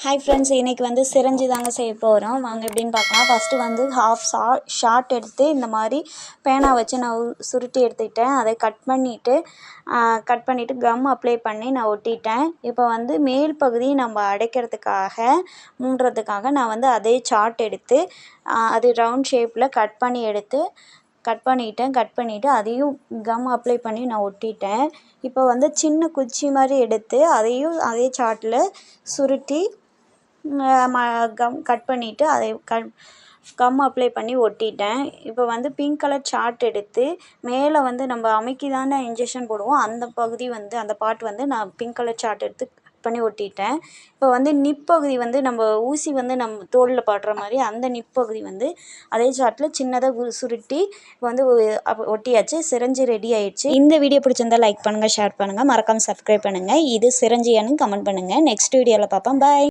Hi friends, இன்றைக்கி வந்து syringe தாங்க செய்ய போகிறோம். வாங்க எப்படின்னு பார்க்கலாம். ஃபஸ்ட்டு வந்து ஹாஃப் ஷார்ட் எடுத்து இந்த மாதிரி பேனா வச்சு நான் சுருட்டி எடுத்துக்கிட்டேன். அதை கட் பண்ணிவிட்டு கம் அப்ளை பண்ணி நான் ஒட்டிட்டேன். இப்போ வந்து மேல் பகுதி நம்ம அடைக்கிறதுக்காக மூடுறதுக்காக நான் வந்து அதே சார்ட் எடுத்து அது ரவுண்ட் ஷேப்பில் கட் பண்ணிவிட்டு அதையும் கம் அப்ளை பண்ணி நான் ஒட்டிட்டேன். இப்போ வந்து சின்ன குச்சி மாதிரி எடுத்து அதையும் அதே சார்ட்டில் சுருட்டி கட் பண்ணிவிட்டு அதை கம் அப்ளை பண்ணி ஒட்டிட்டேன். இப்போ வந்து பிங்க் கலர் சார்ட் எடுத்து மேலே வந்து நம்ம அமைக்கி தானே இன்ஜெக்ஷன் போடுவோம், அந்த பார்ட் வந்து நான் பிங்க் கலர் சார்ட் எடுத்து பண்ணி ஒட்டிட்டேன். இப்போ வந்து நிப்பகுதி வந்து நம்ம ஊசி வந்து நம்ம தோலில் பாடுற மாதிரி அந்த நிப்பகுதி வந்து அதே சார்ட்டில் சின்னதாக சுருட்டி வந்து ஒட்டியாச்சு. சிரஞ்சி ரெடி ஆயிடுச்சு. இந்த வீடியோ பிடிச்சிருந்தா லைக் பண்ணுங்கள், ஷேர் பண்ணுங்கள், மறக்காமல் சப்ஸ்கிரைப் பண்ணுங்கள். இது சிரஞ்சியானு கமெண்ட் பண்ணுங்கள். நெக்ஸ்ட் வீடியோவில் பார்ப்போம். பாய்.